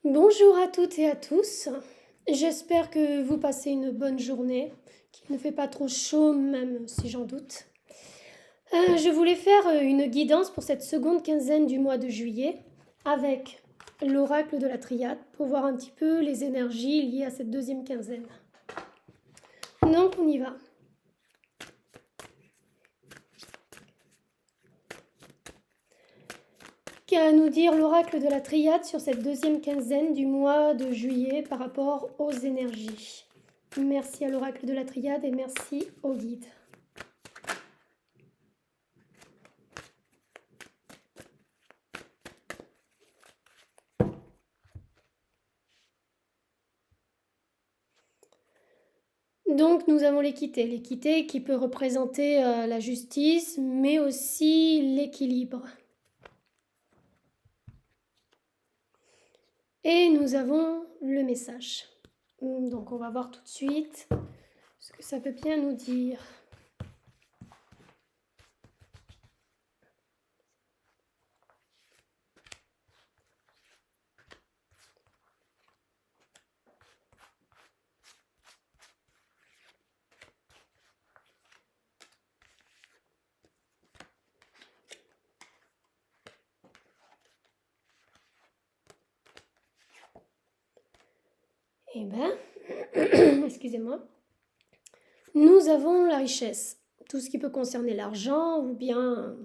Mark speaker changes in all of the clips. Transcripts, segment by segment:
Speaker 1: Bonjour à toutes et à tous. J'espère que vous passez une bonne journée, qu'il ne fait pas trop chaud, même si j'en doute. Je voulais faire une guidance pour cette seconde quinzaine du mois de juillet avec l'oracle de la triade pour voir un petit peu les énergies liées à cette deuxième quinzaine. Donc on y va. Qu'a nous dire l'oracle de la triade sur cette deuxième quinzaine du mois de juillet par rapport aux énergies? Merci à l'oracle de la triade et merci au guide. Donc nous avons l'équité qui peut représenter la justice, mais aussi l'équilibre. Et nous avons le message. Donc on va voir tout de suite ce que ça peut bien nous dire. Eh ben, excusez-moi. Nous avons la richesse, tout ce qui peut concerner l'argent ou bien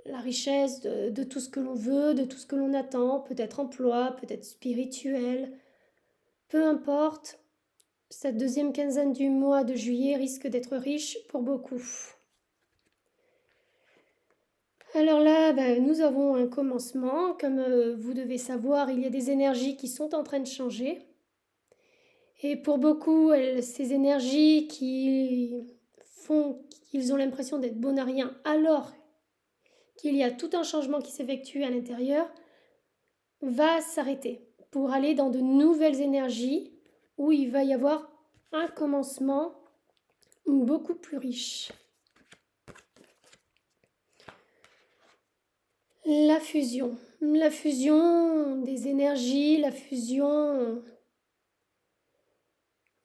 Speaker 1: la richesse de tout ce que l'on veut, de tout ce que l'on attend, peut-être emploi, peut-être spirituel, peu importe. Cette deuxième quinzaine du mois de juillet risque d'être riche pour beaucoup. Alors là, nous avons un commencement. Comme vous devez savoir, il y a des énergies qui sont en train de changer. Et pour beaucoup, ces énergies qui font qu'ils ont l'impression d'être bon à rien alors qu'il y a tout un changement qui s'effectue à l'intérieur, va s'arrêter pour aller dans de nouvelles énergies où il va y avoir un commencement beaucoup plus riche. La fusion des énergies, la fusion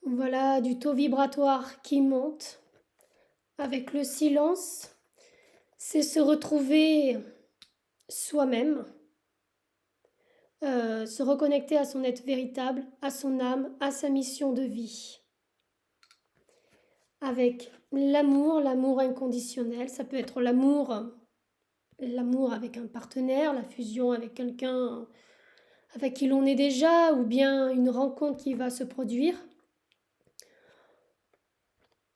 Speaker 1: voilà, du taux vibratoire qui monte avec le silence, c'est se retrouver soi-même, se reconnecter à son être véritable, à son âme, à sa mission de vie. Avec l'amour inconditionnel, ça peut être l'amour avec un partenaire, la fusion avec quelqu'un avec qui l'on est déjà, ou bien une rencontre qui va se produire.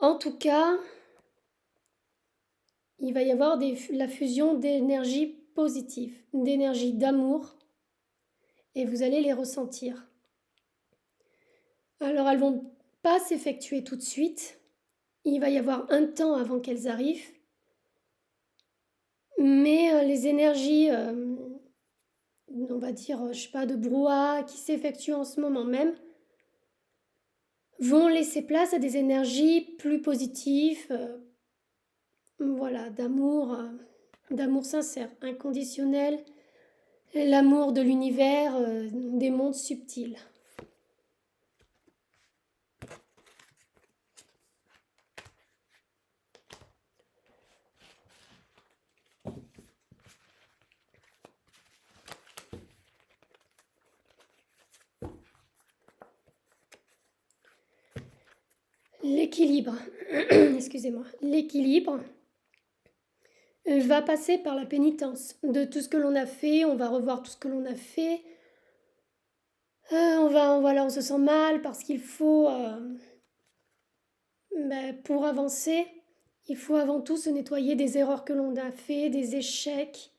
Speaker 1: En tout cas, il va y avoir la fusion d'énergies positives, d'énergies d'amour, et vous allez les ressentir. Alors elles vont pas s'effectuer tout de suite, il va y avoir un temps avant qu'elles arrivent, mais les énergies, on va dire, je sais pas, de brouhaha qui s'effectuent en ce moment même, vont laisser place à des énergies plus positives, voilà, d'amour sincère, inconditionnel, l'amour de l'univers, des mondes subtils. L'équilibre, excusez-moi, l'équilibre va passer par la pénitence de tout ce que l'on a fait, on va revoir tout ce que l'on a fait. On se sent mal parce qu'il faut, pour avancer, il faut avant tout se nettoyer des erreurs que l'on a fait, des échecs.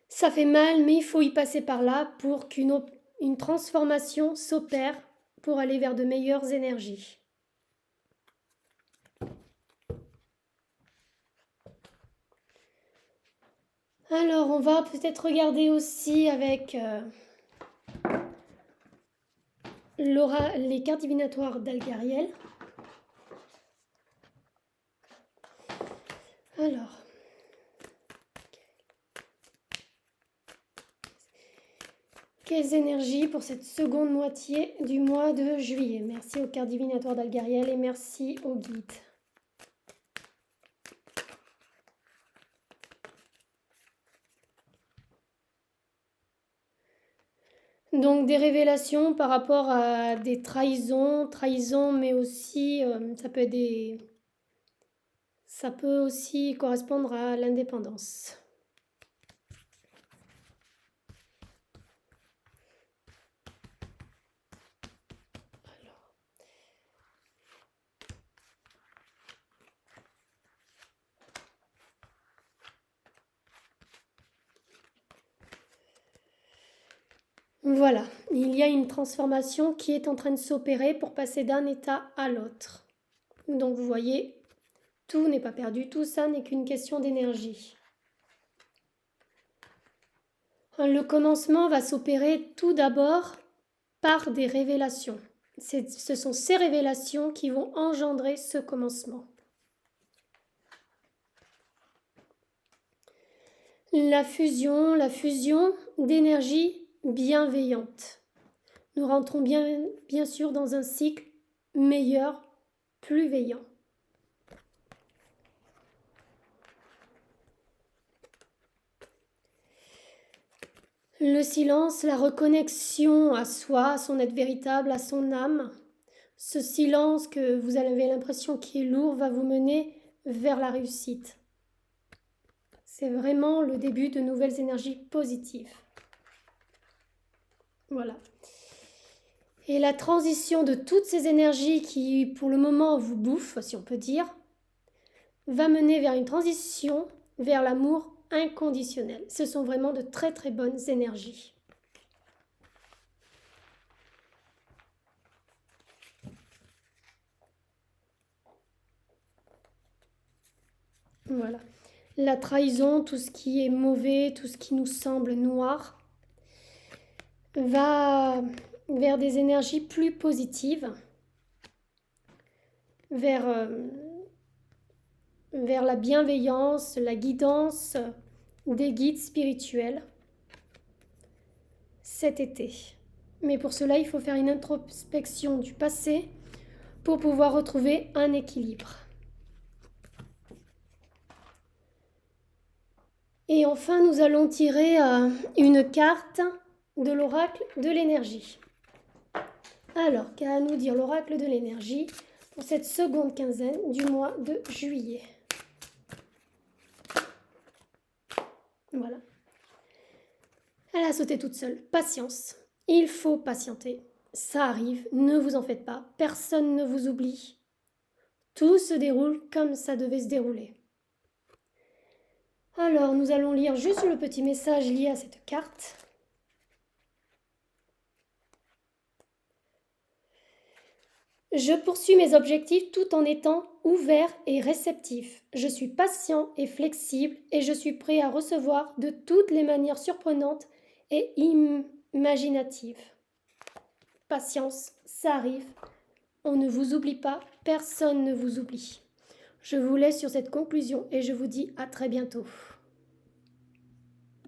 Speaker 1: Ça fait mal, mais il faut y passer par là pour qu'une transformation s'opère pour aller vers de meilleures énergies. Alors, on va peut-être regarder aussi avec les cartes divinatoires d'Algariel. Alors, Quelles énergies pour cette seconde moitié du mois de juillet. Merci aux cartes divinatoires d'Algariel et merci aux guides. Donc des révélations par rapport à des trahisons, mais aussi ça peut aussi correspondre à l'indépendance. Voilà, il y a une transformation qui est en train de s'opérer pour passer d'un état à l'autre. Donc vous voyez, tout n'est pas perdu, tout ça n'est qu'une question d'énergie. Le commencement va s'opérer tout d'abord par des révélations. Ce sont ces révélations qui vont engendrer ce commencement. La fusion d'énergie bienveillante. Nous rentrons bien sûr dans un cycle meilleur, plus veillant. Le silence, la reconnexion à soi, à son être véritable, à son âme. Ce silence que vous avez l'impression qui est lourd va vous mener vers la réussite. C'est vraiment le début de nouvelles énergies positives. Voilà. Et la transition de toutes ces énergies qui, pour le moment, vous bouffent, si on peut dire, va mener vers une transition vers l'amour inconditionnel. Ce sont vraiment de très très bonnes énergies. Voilà. La trahison, tout ce qui est mauvais, tout ce qui nous semble noir, va vers des énergies plus positives, vers la bienveillance, la guidance des guides spirituels cet été. Mais pour cela, il faut faire une introspection du passé pour pouvoir retrouver un équilibre. Et enfin, nous allons tirer une carte de l'oracle de l'énergie. Alors, qu'a à nous dire l'oracle de l'énergie pour cette seconde quinzaine du mois de juillet? Voilà. Elle a sauté toute seule. Patience. Il faut patienter. Ça arrive, ne vous en faites pas. Personne ne vous oublie. Tout se déroule comme ça devait se dérouler. Alors, nous allons lire juste le petit message lié à cette carte. Je poursuis mes objectifs tout en étant ouvert et réceptif. Je suis patient et flexible et je suis prêt à recevoir de toutes les manières surprenantes et imaginatives. Patience, ça arrive. On ne vous oublie pas, personne ne vous oublie. Je vous laisse sur cette conclusion et je vous dis à très bientôt.